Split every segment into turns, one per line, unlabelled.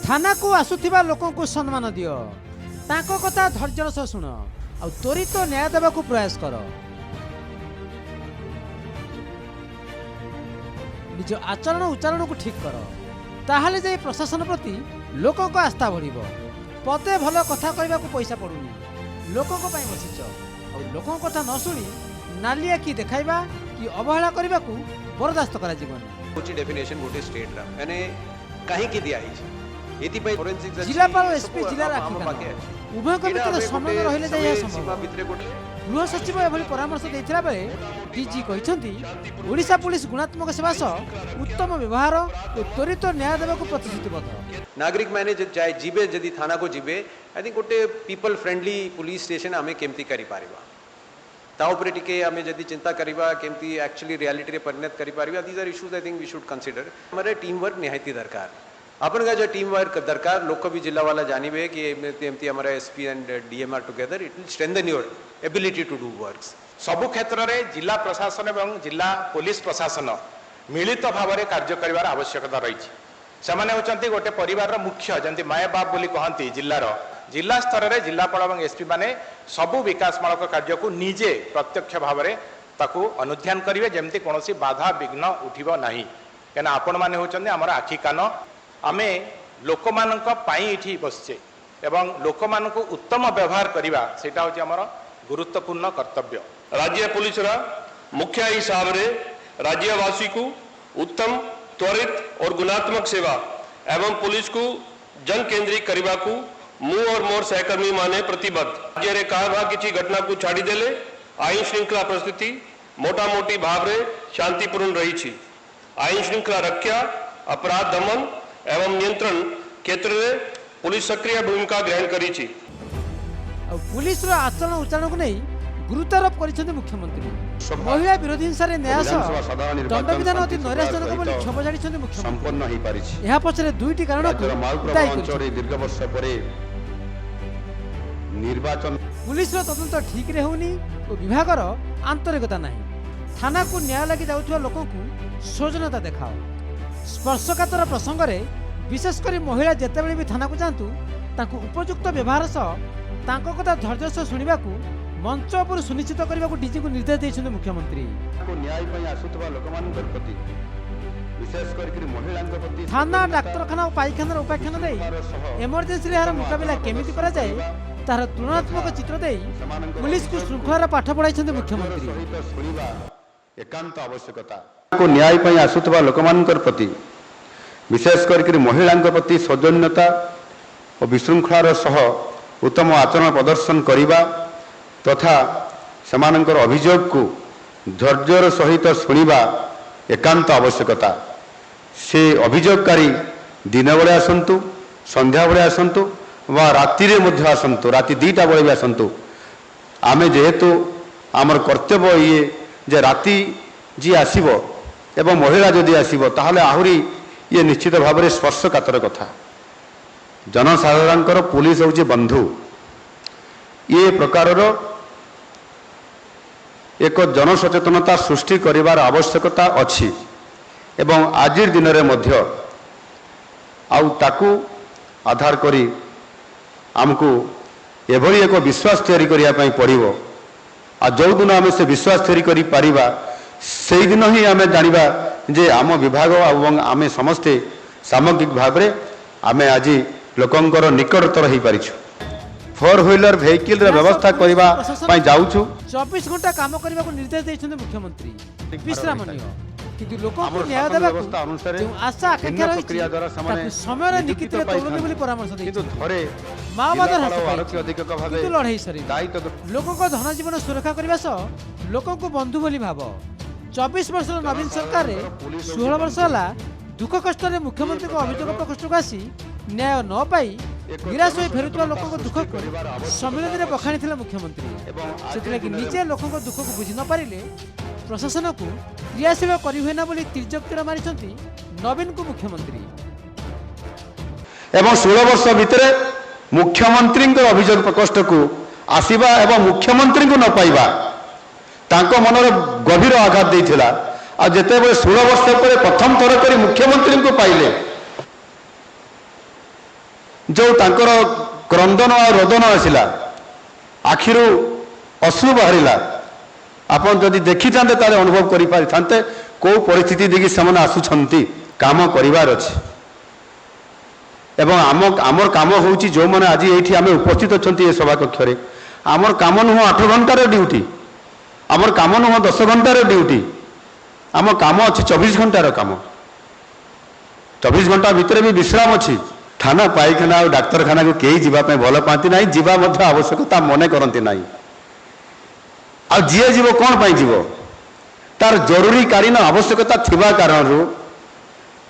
थाना को आसुथिबा लोकों को सम्मान दियो ताको कथा धैर्यर सह शुण आ त्वरित न्याय देवा प्रयास कर निज आचरण उच्चारण को ठीक कर ताहले जाई प्रशासन प्रति लोकों को आस्था बढ़िबो। पते भल कथा कहबा को पैसा पड़ुनी लोकों को पई बसिच आ लोकों कथा न सुनी नालिया की देखाइबा कि अवहेला करबा को बर्दाश्त करा जीवन
कुछ डेफिनेशन गोटे स्टेट रा माने काहे की दिया आइछ एति पई फोरेंसिक
जिलापाल एसपी जिला राखी उभय कमिटर समन्वय रहिले जाय संभव गृह सचिव एभली परामर्श देथिला बेले डीजी कहिसंती ओडिशा पुलिस गुणात्मक सेवा सह उत्तम व्यवहार और त्वरित न्याय देवा को प्रतिश्रुतिबद्ध।
नागरिक माने जाय जीबे जदि थाना को जीबे आई थिंक गोटे पीपल फ्रेंडली पुलिस स्टेशन आमे केमती करि पारिबा ता उपरे टिके आमे जदि चिंता करिबा केमती एक्चुअली रियलिटी रे परिणत करि पारिबा these are issues I think we should consider. हमारे टीम वर्क निहायती दरकार अपन का जो टीम वर्क दरकार लोक भी जिला वाला जानिबे कि एमती हमारा SP and DM are together it will strengthen your ability to do works.
सबु क्षेत्र में जिला प्रशासन एवं जिला पुलिस प्रशासन मिलित भाव में कार्य कर आवश्यकता रही से गोटे परिवार मुख्य जमी माए बाप बोली कहती जिला स्तर में जिलापाल और एसपी माने सबु विकासमूलक कार्य को निजे प्रत्यक्ष भाव में ताकू अनुध्यान करेंगे जमती कौन बाधा विघ्न उठब ना कहीं आपण मैंने होती आमर आखि कान आमे लोक मानी बसचे एवं लोक मानक उत्तम व्यवहार करवा सेटा होची आमर गुरुत्वपूर्ण कर्तव्य।
राज्य पुलिस मुख्य हिसाब रे राज्यवासी को उत्तम त्वरित और गुणात्मक सेवा एवं पुलिस को जन केंद्रित करने को मु और मोर सहकर्मी माने प्रतिबद्ध। राज्य रे कहा किसी घटना को छाड़ी देले आईन श्रृंखला परिस्थिति मोटा मोटी भाव रे शांतिपूर्ण रही छी। आईन श्रृंखला रक्षा अपराध दमन एवं नियंत्रण क्षेत्र में पुलिस सक्रिय भूमिका ग्रहण करी छी।
पुलिस आचरण उच्चारण को नहीं गुरुत्वारोप कर मुख्यमंत्री महिला विरोधी हिंसा न्याय दंड विधान अति नैराश्यजनक बोली क्षोभ झाड़ी मुख्यमंत्री यह पछरे दुईटी कारण पुलिस तदंत ठीक रे होनी और विभागर आंतरिकता नहीं थाना को न्याय लगी जाउथुवा लोक को सौजन्यता देखाओ। स्पर्शकातर प्रसंग में विशेषकर महिला जितेबाला भी थाना को जातु तांको उपयुक्त व्यवहार सह तांको कथा धैर्य सह शुणा मंच पर सुनिश्चित करने को डीजी को निर्देश देते मुख्यमंत्री। थाना डाक्तरखाना और पाइखाना उपाख्यान दे एमरजेंसी यार मुकाबला केमिति करा जाए तार तुलनात्मक चित्र दे पुलिस को श्रृंखलार पाठ पढ़ाई मुख्यमंत्री।
एकांत आवश्यकता को न्याय पई आसुतबा लोकमानकर प्रति विशेष करके महिला प्रति सौजन्यता और विशृंखलार सह उत्तम आचरण प्रदर्शन करने तथा सेमानंकर अभियोग को धैर्यर सहित शुणा एकांत आवश्यकता। से अभियोगकारी दिन बेले आसतु संध्या बेले आसतु वा राति रे मध्य आसतु राति 2टा बेले भी आसतु आमे जेहेतु आमर कर्तव्य ये जे राति जी आसीबो एवं महिला जदि आसीबो ताहले आहुरी ये निश्चित भाव में स्पर्शकातर कथा। जनसाधारण पुलिस होची बंधु ये प्रकार एक जनसचेतनता सृष्टि करिवार आवश्यकता अछि एवं आजिर दिन रे मध्य आउ ताकू आधार करी आमको एभली एक विश्वास तैयारी करिया पई पड़िबो आ जो दिन आमे से विश्वास तैयारी करि पारिबा से दिन ही आमे जानिबा जे आम विभाग एवं आमे समस्ते सामग्रिक भाव में आमे आज लोकंकर निकटतर हो पारिछु। 4 व्हीलर वेहिकल रे व्यवस्था करबा पई जाउछु
24 घंटा काम करबा को निर्देश दैछन मुख्यमंत्री विश्राम नियो किंतु लोक को न्याय देबा व्यवस्था अनुसार जो आशा आकांक्षा प्रक्रिया द्वारा समय रे निकित तौलनी बोली परामर्श दै किंतु थरे माओवाद आरोपी अधिक भाबे लड़ाई सरी दायित्व लोक को धन जीवन सुरक्षा करबा सह लोक को बंधु बोली भाव। 24 वर्ष नवीन सरकार 16 वर्ष है दुख कष्ट मुख्यमंत्री को अभियोग प्रकोष्ठ को आसी न्याय न पाई निराश हो फेरुवा लोक दुख को सम्मिलन में बखाणी मुख्यमंत्री से निजे लोक दुख को बुझी न पारे प्रशासन को क्रियाशील करना तिर्जक्तिर मारी नवीन को मुख्यमंत्री।
एवं 16 वर्ष भितर मुख्यमंत्री अभियोग प्रकोष्ठ को आसवा एवं मुख्यमंत्री को न पाइबा तांको मनर गभीर आघात देइथिला आ जेते बेले 16 वर्ष पर प्रथम थर करी मुख्यमंत्री को पाइले जो तांकर क्रंदन और रोदन आसिला आखिरु अश्रु बाहरिला आपण जदि देखी थांते ताले अनुभव करि पारि थांते को परिस्थिति देखि समान आसुछंती काम करिवार अछि एवं आमर काम होउची जो माने आज एठी आमे उपस्थित अछंती ए सभा कक्षरे आमर काम नुह 8 घंटार ड्यूटी आमर काम नुह 10 घंटार ड्यूटी आम काम अच्छी 24 घंटार काम 24 घंटा भितर भी विश्राम अच्छी थाना पाइखाना और डाक्तरखाना को कई जीवाई भल पाती ना जीवा आवश्यकता मने करती ना आ जी जीव कौन पाई जीव तार जरूरीकालीन आवश्यकता थिबा कारणरू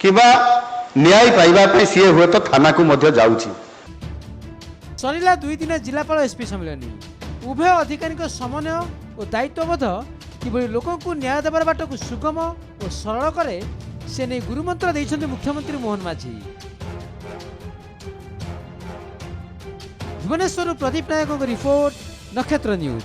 किबा न्याय पाइबा सी हुए तो थाना को मध्य जाउची।
सरिला 2 दिन जिलापाल एसपी सम्मेलन उभय अधिकारी समन्वय और दायित्वबोध किभली लोक को न्याय देवार बाट को सुगम और सरल करे से नहीं गुरुमंत्र देइछन्ति मुख्यमंत्री मोहन माझी। भुवनेश्वर प्रदीप नायक रिपोर्ट नक्षत्र न्यूज।